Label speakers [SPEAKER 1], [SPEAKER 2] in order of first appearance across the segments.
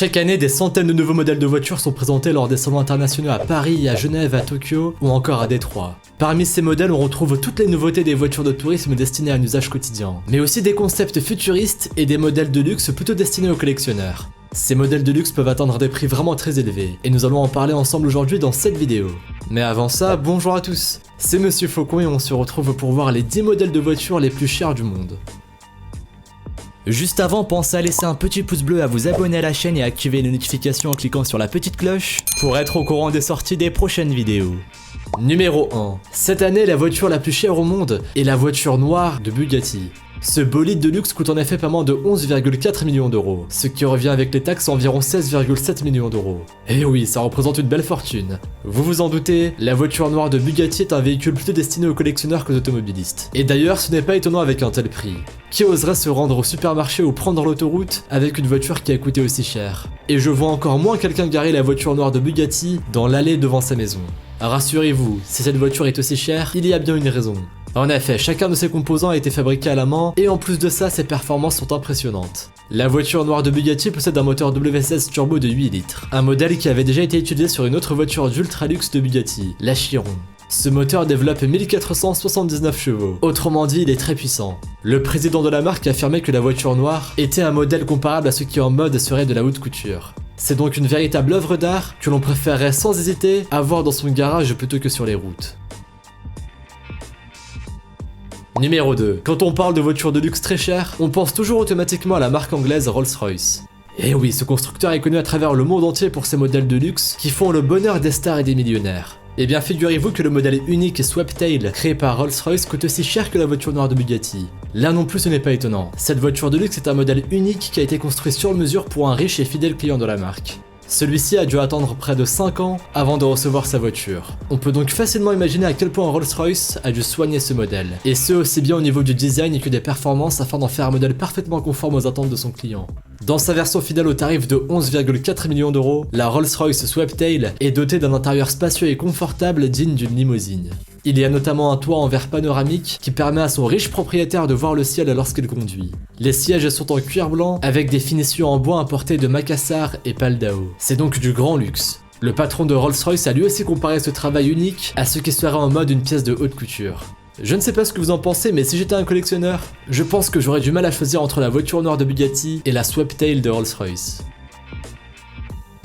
[SPEAKER 1] Chaque année, des centaines de nouveaux modèles de voitures sont présentés lors des salons internationaux à Paris, à Genève, à Tokyo ou encore à Détroit. Parmi ces modèles, on retrouve toutes les nouveautés des voitures de tourisme destinées à un usage quotidien, mais aussi des concepts futuristes et des modèles de luxe plutôt destinés aux collectionneurs. Ces modèles de luxe peuvent atteindre des prix vraiment très élevés, et nous allons en parler ensemble aujourd'hui dans cette vidéo. Mais avant ça, bonjour à tous, c'est Monsieur Faucon et on se retrouve pour voir les 10 modèles de voitures les plus chers du monde. Juste avant, pensez à laisser un petit pouce bleu, à vous abonner à la chaîne et à activer les notifications en cliquant sur la petite cloche pour être au courant des sorties des prochaines vidéos. Numéro 1. Cette année, la voiture la plus chère au monde est la voiture noire de Bugatti. Ce bolide de luxe coûte en effet pas moins de 11,4 millions d'euros, ce qui revient avec les taxes à environ 16,7 millions d'euros. Et oui, ça représente une belle fortune. Vous vous en doutez, la voiture noire de Bugatti est un véhicule plutôt destiné aux collectionneurs qu'aux automobilistes. Et d'ailleurs, ce n'est pas étonnant avec un tel prix. Qui oserait se rendre au supermarché ou prendre l'autoroute avec une voiture qui a coûté aussi cher? Et je vois encore moins quelqu'un garer la voiture noire de Bugatti dans l'allée devant sa maison. Rassurez-vous, si cette voiture est aussi chère, il y a bien une raison. En effet, chacun de ses composants a été fabriqué à la main, et en plus de ça, ses performances sont impressionnantes. La voiture noire de Bugatti possède un moteur W16 turbo de 8 litres, un modèle qui avait déjà été utilisé sur une autre voiture d'ultra luxe de Bugatti, la Chiron. Ce moteur développe 1479 chevaux, autrement dit il est très puissant. Le président de la marque a affirmé que la voiture noire était un modèle comparable à ce qui en mode serait de la haute couture. C'est donc une véritable œuvre d'art que l'on préférerait sans hésiter avoir dans son garage plutôt que sur les routes. Numéro 2. Quand on parle de voitures de luxe très chères, on pense toujours automatiquement à la marque anglaise Rolls-Royce. Et oui, ce constructeur est connu à travers le monde entier pour ses modèles de luxe qui font le bonheur des stars et des millionnaires. Et bien figurez-vous que le modèle unique Swaptail créé par Rolls-Royce coûte aussi cher que la voiture noire de Bugatti. Là non plus ce n'est pas étonnant, cette voiture de luxe est un modèle unique qui a été construit sur mesure pour un riche et fidèle client de la marque. Celui-ci a dû attendre près de 5 ans avant de recevoir sa voiture. On peut donc facilement imaginer à quel point Rolls-Royce a dû soigner ce modèle, et ce aussi bien au niveau du design que des performances afin d'en faire un modèle parfaitement conforme aux attentes de son client. Dans sa version fidèle au tarif de 11,4 millions d'euros, la Rolls-Royce Swaptail est dotée d'un intérieur spacieux et confortable digne d'une limousine. Il y a notamment un toit en verre panoramique qui permet à son riche propriétaire de voir le ciel lorsqu'il conduit. Les sièges sont en cuir blanc avec des finitions en bois importées de Macassar et Paldao. C'est donc du grand luxe. Le patron de Rolls-Royce a lui aussi comparé ce travail unique à ce qui serait en mode une pièce de haute couture. Je ne sais pas ce que vous en pensez, mais si j'étais un collectionneur, je pense que j'aurais du mal à choisir entre la voiture noire de Bugatti et la Swaptail de Rolls-Royce.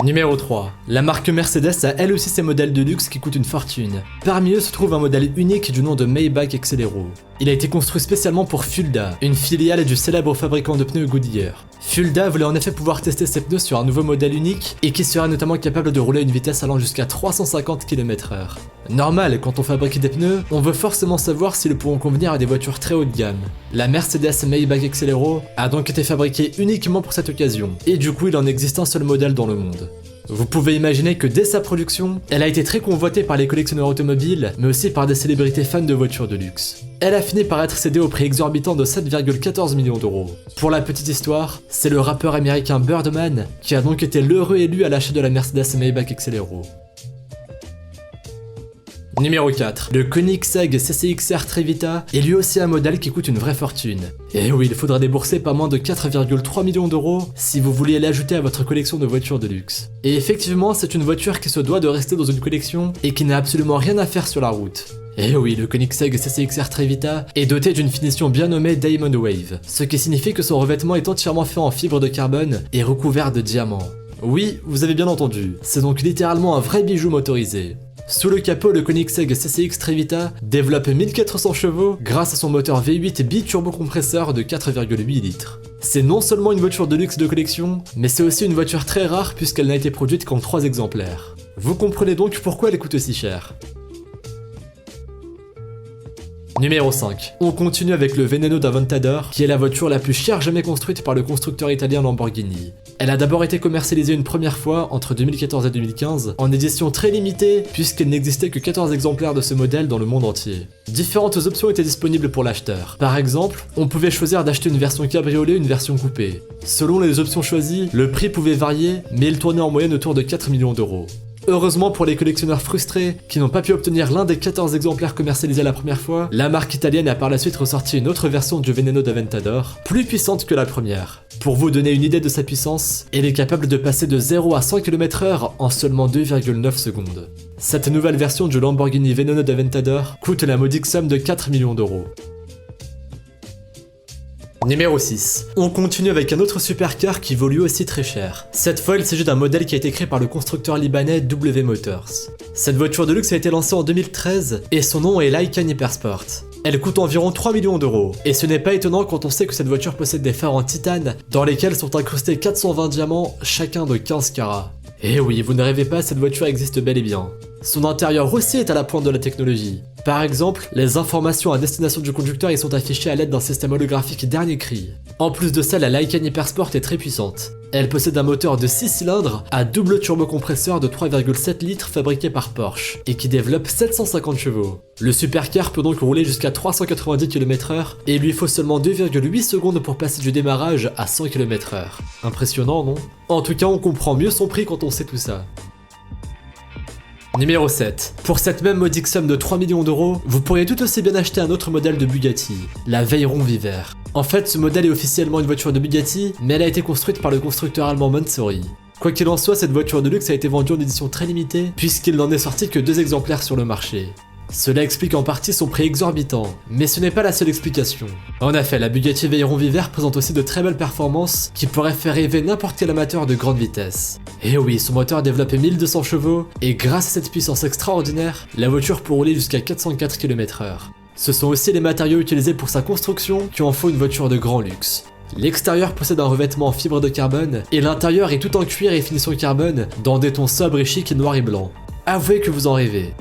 [SPEAKER 1] Numéro 3. La marque Mercedes a elle aussi ses modèles de luxe qui coûtent une fortune. Parmi eux se trouve un modèle unique du nom de Maybach Exelero. Il a été construit spécialement pour Fulda, une filiale du célèbre fabricant de pneus Goodyear. Fulda voulait en effet pouvoir tester ses pneus sur un nouveau modèle unique et qui serait notamment capable de rouler à une vitesse allant jusqu'à 350 km/h. Normal, quand on fabrique des pneus, on veut forcément savoir s'ils pourront convenir à des voitures très haut de gamme. La Mercedes Maybach Exelero a donc été fabriquée uniquement pour cette occasion, et du coup il en existe un seul modèle dans le monde. Vous pouvez imaginer que dès sa production, elle a été très convoitée par les collectionneurs automobiles, mais aussi par des célébrités fans de voitures de luxe. Elle a fini par être cédée au prix exorbitant de 7,14 millions d'euros. Pour la petite histoire, c'est le rappeur américain Birdman qui a donc été l'heureux élu à l'achat de la Mercedes Maybach Exelero. Numéro 4. Le Koenigsegg CCXR Trevita est lui aussi un modèle qui coûte une vraie fortune. Et oui, il faudra débourser pas moins de 4,3 millions d'euros si vous vouliez l'ajouter à votre collection de voitures de luxe. Et effectivement, c'est une voiture qui se doit de rester dans une collection et qui n'a absolument rien à faire sur la route. Et oui, le Koenigsegg CCXR Trevita est doté d'une finition bien nommée Diamond Wave, ce qui signifie que son revêtement est entièrement fait en fibre de carbone et recouvert de diamants. Oui, vous avez bien entendu, c'est donc littéralement un vrai bijou motorisé. Sous le capot, le Koenigsegg CCX Trevita développe 1400 chevaux grâce à son moteur V8 bi-turbocompresseur de 4,8 litres. C'est non seulement une voiture de luxe de collection, mais c'est aussi une voiture très rare puisqu'elle n'a été produite qu'en 3 exemplaires. Vous comprenez donc pourquoi elle coûte si cher. Numéro 5. On continue avec le Veneno d'Aventador, qui est la voiture la plus chère jamais construite par le constructeur italien Lamborghini. Elle a d'abord été commercialisée une première fois entre 2014 et 2015, en édition très limitée, puisqu'il n'existait que 14 exemplaires de ce modèle dans le monde entier. Différentes options étaient disponibles pour l'acheteur. Par exemple, on pouvait choisir d'acheter une version cabriolet ou une version coupée. Selon les options choisies, le prix pouvait varier, mais il tournait en moyenne autour de 4 millions d'euros. Heureusement pour les collectionneurs frustrés qui n'ont pas pu obtenir l'un des 14 exemplaires commercialisés la première fois, la marque italienne a par la suite ressorti une autre version du Veneno d'Aventador, plus puissante que la première. Pour vous donner une idée de sa puissance, elle est capable de passer de 0 à 100 km/h en seulement 2,9 secondes. Cette nouvelle version du Lamborghini Veneno d'Aventador coûte la modique somme de 4 millions d'euros. Numéro 6. On continue avec un autre supercar qui vaut lui aussi très cher. Cette fois, il s'agit d'un modèle qui a été créé par le constructeur libanais W Motors. Cette voiture de luxe a été lancée en 2013 et son nom est l'Aycan Hypersport. Elle coûte environ 3 millions d'euros, et ce n'est pas étonnant quand on sait que cette voiture possède des phares en titane dans lesquels sont incrustés 420 diamants, chacun de 15 carats. Et oui, vous ne rêvez pas, cette voiture existe bel et bien. Son intérieur aussi est à la pointe de la technologie. Par exemple, les informations à destination du conducteur y sont affichées à l'aide d'un système holographique dernier cri. En plus de ça, la Lycan Hypersport est très puissante. Elle possède un moteur de 6 cylindres à double turbocompresseur de 3,7 litres fabriqué par Porsche et qui développe 750 chevaux. Le supercar peut donc rouler jusqu'à 390 km/h et il lui faut seulement 2,8 secondes pour passer du démarrage à 100 km/h. Impressionnant, non? En tout cas, on comprend mieux son prix quand on sait tout ça. Numéro 7. Pour cette même modique somme de 3 millions d'euros, vous pourriez tout aussi bien acheter un autre modèle de Bugatti, la Veyron Viver. En fait, ce modèle est officiellement une voiture de Bugatti, mais elle a été construite par le constructeur allemand Mansory. Quoi qu'il en soit, cette voiture de luxe a été vendue en édition très limitée, puisqu'il n'en est sorti que 2 exemplaires sur le marché. Cela explique en partie son prix exorbitant, mais ce n'est pas la seule explication. En effet, la Bugatti Veyron Viver présente aussi de très belles performances qui pourraient faire rêver n'importe quel amateur de grande vitesse. Et oui, son moteur développe 1200 chevaux, et grâce à cette puissance extraordinaire, la voiture peut rouler jusqu'à 404 km/h. Ce sont aussi les matériaux utilisés pour sa construction qui en font une voiture de grand luxe. L'extérieur possède un revêtement en fibre de carbone, et l'intérieur est tout en cuir et finition carbone, dans des tons sobres et chics noir et blanc. Avouez que vous en rêvez.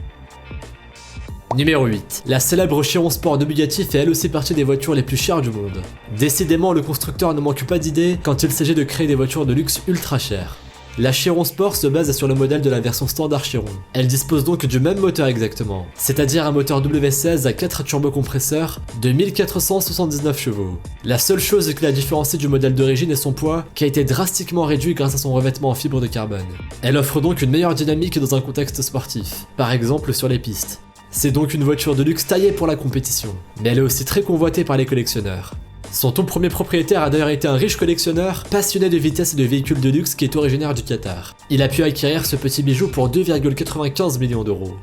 [SPEAKER 1] Numéro 8. La célèbre Chiron Sport de Bugatti fait elle aussi partie des voitures les plus chères du monde. Décidément, le constructeur ne manque pas d'idées quand il s'agit de créer des voitures de luxe ultra chères. La Chiron Sport se base sur le modèle de la version standard Chiron. Elle dispose donc du même moteur exactement, c'est-à-dire un moteur W16 à 4 turbocompresseurs de 1479 chevaux. La seule chose qui la différencie du modèle d'origine est son poids, qui a été drastiquement réduit grâce à son revêtement en fibre de carbone. Elle offre donc une meilleure dynamique dans un contexte sportif, par exemple sur les pistes. C'est donc une voiture de luxe taillée pour la compétition, mais elle est aussi très convoitée par les collectionneurs. Son tout premier propriétaire a d'ailleurs été un riche collectionneur, passionné de vitesse et de véhicules de luxe qui est originaire du Qatar. Il a pu acquérir ce petit bijou pour 2,95 millions d'euros.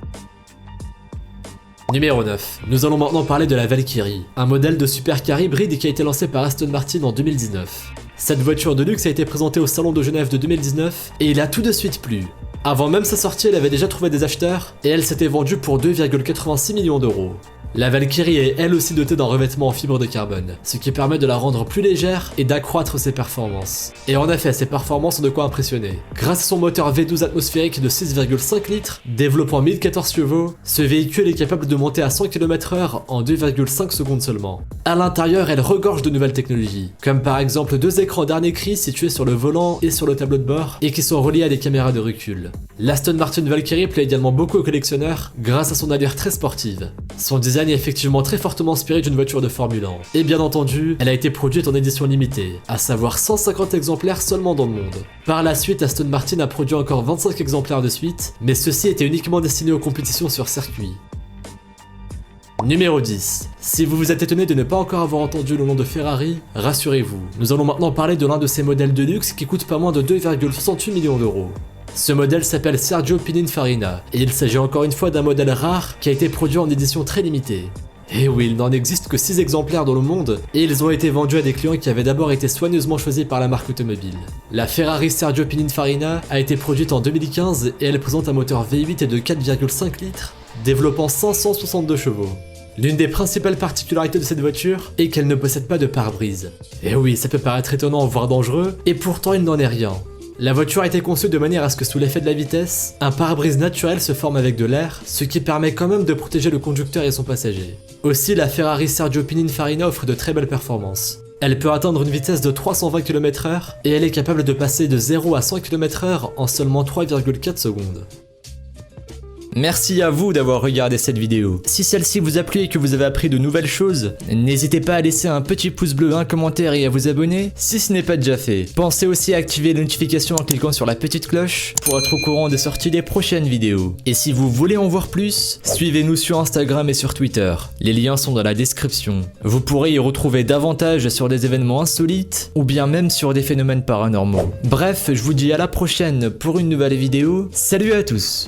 [SPEAKER 1] Numéro 9. Nous allons maintenant parler de la Valkyrie, un modèle de supercar hybride qui a été lancé par Aston Martin en 2019. Cette voiture de luxe a été présentée au Salon de Genève de 2019 et il a tout de suite plu. Avant même sa sortie, elle avait déjà trouvé des acheteurs et elle s'était vendue pour 2,86 millions d'euros. La Valkyrie est elle aussi dotée d'un revêtement en fibre de carbone, ce qui permet de la rendre plus légère et d'accroître ses performances. Et en effet, ses performances ont de quoi impressionner. Grâce à son moteur V12 atmosphérique de 6,5 litres, développant 1014 chevaux, ce véhicule est capable de monter à 100 km/h en 2,5 secondes seulement. À l'intérieur, elle regorge de nouvelles technologies, comme par exemple 2 écrans dernier cri situés sur le volant et sur le tableau de bord, et qui sont reliés à des caméras de recul. L'Aston Martin Valkyrie plaît également beaucoup aux collectionneurs grâce à son allure très sportive. Son design est effectivement très fortement inspiré d'une voiture de Formule 1. Et bien entendu, elle a été produite en édition limitée, à savoir 150 exemplaires seulement dans le monde. Par la suite, Aston Martin a produit encore 25 exemplaires de suite, mais ceux-ci étaient uniquement destinés aux compétitions sur circuit. Numéro 10. Si vous vous êtes étonné de ne pas encore avoir entendu le nom de Ferrari, rassurez-vous, nous allons maintenant parler de l'un de ces modèles de luxe qui coûte pas moins de 2,68 millions d'euros. Ce modèle s'appelle Sergio Pininfarina, et il s'agit encore une fois d'un modèle rare qui a été produit en édition très limitée. Et oui, il n'en existe que 6 exemplaires dans le monde, et ils ont été vendus à des clients qui avaient d'abord été soigneusement choisis par la marque automobile. La Ferrari Sergio Pininfarina a été produite en 2015 et elle présente un moteur V8 de 4,5 litres, développant 562 chevaux. L'une des principales particularités de cette voiture est qu'elle ne possède pas de pare-brise. Et oui, ça peut paraître étonnant voire dangereux, et pourtant il n'en est rien. La voiture a été conçue de manière à ce que sous l'effet de la vitesse, un pare-brise naturel se forme avec de l'air, ce qui permet quand même de protéger le conducteur et son passager. Aussi, la Ferrari Sergio Pininfarina offre de très belles performances. Elle peut atteindre une vitesse de 320 km/h et elle est capable de passer de 0 à 100 km/h en seulement 3,4 secondes. Merci à vous d'avoir regardé cette vidéo. Si celle-ci vous a plu et que vous avez appris de nouvelles choses, n'hésitez pas à laisser un petit pouce bleu, un commentaire et à vous abonner si ce n'est pas déjà fait. Pensez aussi à activer les notifications en cliquant sur la petite cloche pour être au courant des sorties des prochaines vidéos. Et si vous voulez en voir plus, suivez-nous sur Instagram et sur Twitter. Les liens sont dans la description. Vous pourrez y retrouver davantage sur des événements insolites ou bien même sur des phénomènes paranormaux. Bref, je vous dis à la prochaine pour une nouvelle vidéo. Salut à tous!